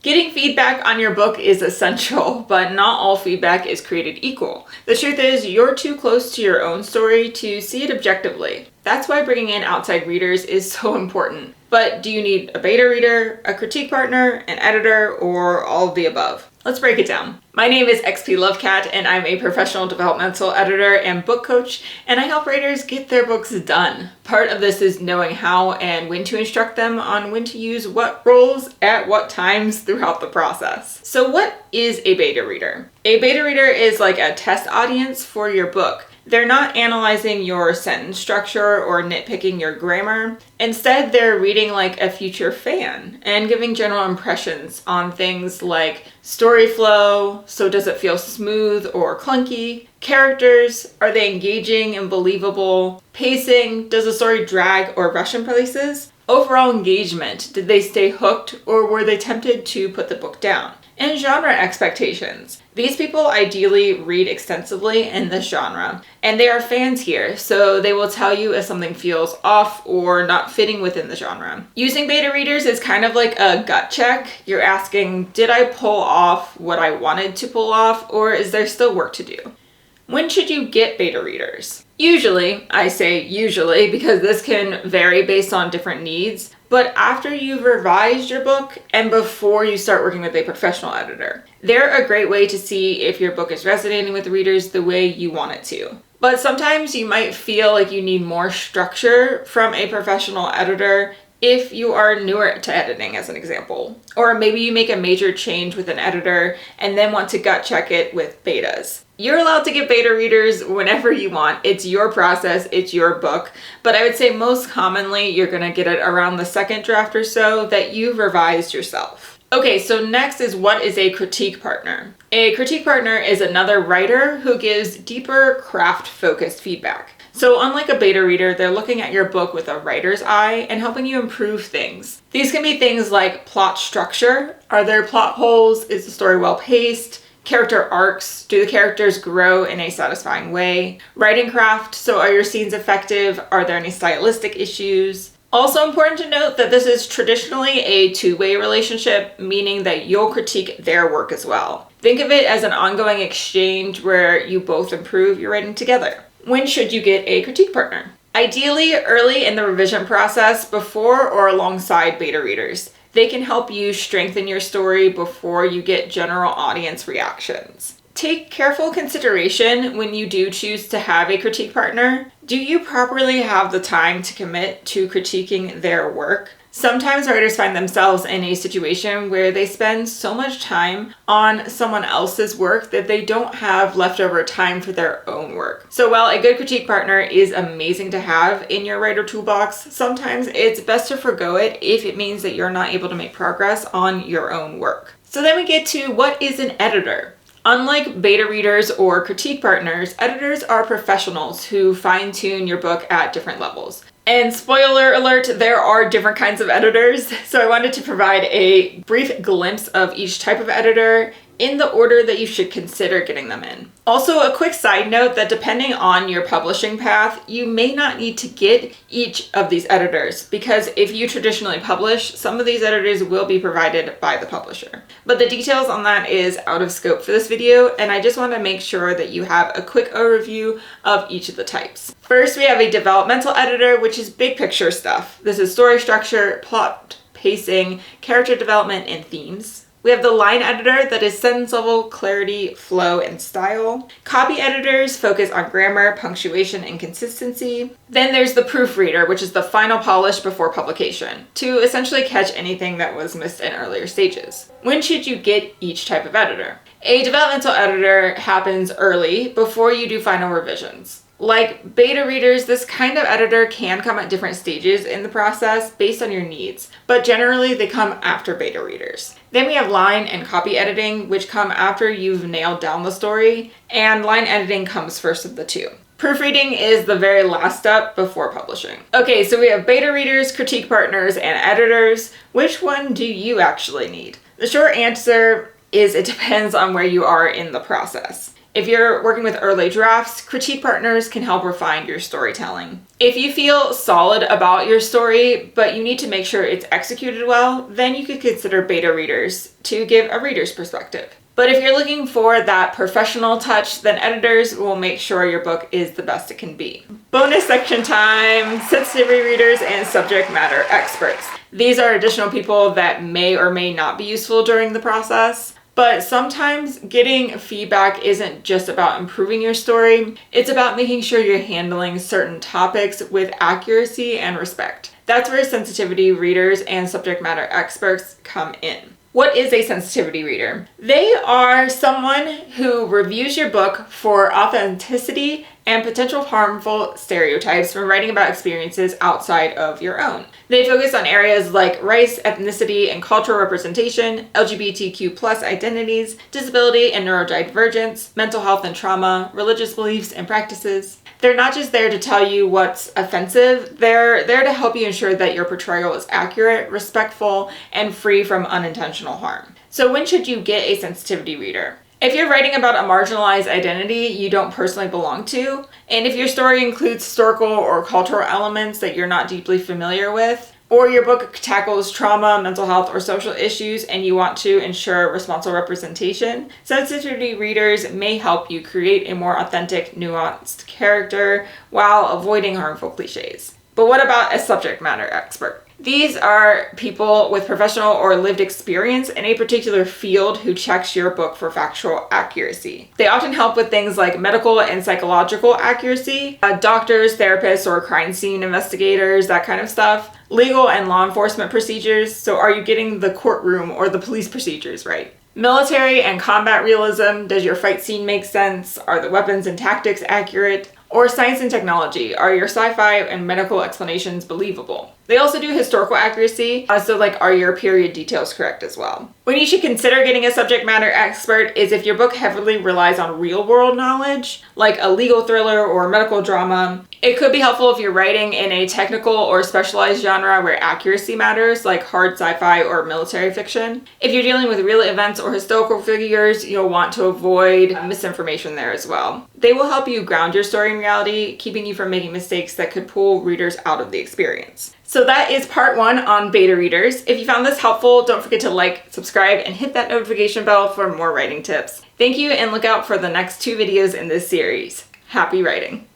Getting feedback on your book is essential, but not all feedback is created equal. The truth is, you're too close to your own story to see it objectively. That's why bringing in outside readers is so important. But do you need a beta reader, a critique partner, an editor, or all of the above? Let's break it down. My name is XP Lovecat, and I'm a professional developmental editor and book coach, and I help writers get their books done. Part of this is knowing how and when to instruct them on when to use what roles at what times throughout the process. So what is a beta reader? A beta reader is like a test audience for your book. They're not analyzing your sentence structure or nitpicking your grammar. Instead, they're reading like a future fan and giving general impressions on things like story flow, so does it feel smooth or clunky? Characters, are they engaging and believable? Pacing, does the story drag or rush in places? Overall engagement, did they stay hooked or were they tempted to put the book down? And genre expectations. These people ideally read extensively in this genre, and they are fans here, so they will tell you if something feels off or not fitting within the genre. Using beta readers is kind of like a gut check. You're asking, did I pull off what I wanted to pull off, or is there still work to do? When should you get beta readers? Usually, I say usually because this can vary based on different needs, but after you've revised your book and before you start working with a professional editor. They're a great way to see if your book is resonating with readers the way you want it to. But sometimes you might feel like you need more structure from a professional editor if you are newer to editing, as an example. Or maybe you make a major change with an editor and then want to gut check it with betas. You're allowed to get beta readers whenever you want. It's your process, it's your book. But I would say most commonly you're gonna get it around the second draft or so that you've revised yourself. Okay, so next is, what is a critique partner? A critique partner is another writer who gives deeper craft-focused feedback. So unlike a beta reader, they're looking at your book with a writer's eye and helping you improve things. These can be things like plot structure. Are there plot holes? Is the story well paced? Character arcs. Do the characters grow in a satisfying way? Writing craft. So are your scenes effective? Are there any stylistic issues? Also important to note that this is traditionally a two-way relationship, meaning that you'll critique their work as well. Think of it as an ongoing exchange where you both improve your writing together. When should you get a critique partner? Ideally, early in the revision process, before or alongside beta readers. They can help you strengthen your story before you get general audience reactions. Take careful consideration when you do choose to have a critique partner. Do you properly have the time to commit to critiquing their work? Sometimes writers find themselves in a situation where they spend so much time on someone else's work that they don't have leftover time for their own work. So while a good critique partner is amazing to have in your writer toolbox, sometimes it's best to forgo it if it means that you're not able to make progress on your own work. So then we get to, what is an editor? Unlike beta readers or critique partners, editors are professionals who fine-tune your book at different levels. And spoiler alert, there are different kinds of editors, so I wanted to provide a brief glimpse of each type of editor in the order that you should consider getting them in. Also, a quick side note that depending on your publishing path, you may not need to get each of these editors, because if you traditionally publish, some of these editors will be provided by the publisher. But the details on that is out of scope for this video, and I just want to make sure that you have a quick overview of each of the types. First, we have a developmental editor, which is big picture stuff. This is story structure, plot, pacing, character development, and themes. We have the line editor, that is sentence level, clarity, flow, and style. Copy editors focus on grammar, punctuation, and consistency. Then there's the proofreader, which is the final polish before publication, to essentially catch anything that was missed in earlier stages. When should you get each type of editor? A developmental editor happens early, before you do final revisions. Like beta readers, this kind of editor can come at different stages in the process based on your needs, but generally they come after beta readers. Then we have line and copy editing, which come after you've nailed down the story, and line editing comes first of the two. Proofreading is the very last step before publishing. Okay, so we have beta readers, critique partners, and editors. Which one do you actually need? The short answer is it depends on where you are in the process. If you're working with early drafts, critique partners can help refine your storytelling. If you feel solid about your story, but you need to make sure it's executed well, then you could consider beta readers to give a reader's perspective. But if you're looking for that professional touch, then editors will make sure your book is the best it can be. Bonus section time, sensitivity readers and subject matter experts. These are additional people that may or may not be useful during the process. But sometimes getting feedback isn't just about improving your story, it's about making sure you're handling certain topics with accuracy and respect. That's where sensitivity readers and subject matter experts come in. What is a sensitivity reader? They are someone who reviews your book for authenticity and potential harmful stereotypes from writing about experiences outside of your own. They focus on areas like race, ethnicity, and cultural representation, LGBTQ+ identities, disability and neurodivergence, mental health and trauma, religious beliefs and practices. They're not just there to tell you what's offensive, they're there to help you ensure that your portrayal is accurate, respectful, and free from unintentional harm. So when should you get a sensitivity reader? If you're writing about a marginalized identity you don't personally belong to, and if your story includes historical or cultural elements that you're not deeply familiar with, or your book tackles trauma, mental health, or social issues and you want to ensure responsible representation, sensitivity readers may help you create a more authentic, nuanced character while avoiding harmful cliches. But what about a subject matter expert? These are people with professional or lived experience in a particular field who checks your book for factual accuracy. They often help with things like medical and psychological accuracy, doctors, therapists, or crime scene investigators, that kind of stuff. Legal and law enforcement procedures, so are you getting the courtroom or the police procedures right? Military and combat realism, does your fight scene make sense? Are the weapons and tactics accurate? Or science and technology, are your sci-fi and medical explanations believable? They also do historical accuracy, so like are your period details correct as well? When you should consider getting a subject matter expert is if your book heavily relies on real world knowledge, like a legal thriller or medical drama. It could be helpful if you're writing in a technical or specialized genre where accuracy matters, like hard sci-fi or military fiction. If you're dealing with real events or historical figures, you'll want to avoid misinformation there as well. They will help you ground your story in reality, keeping you from making mistakes that could pull readers out of the experience. So that is part 1 on beta readers. If you found this helpful, don't forget to like, subscribe, and hit that notification bell for more writing tips. Thank you, and look out for the next 2 videos in this series. Happy writing!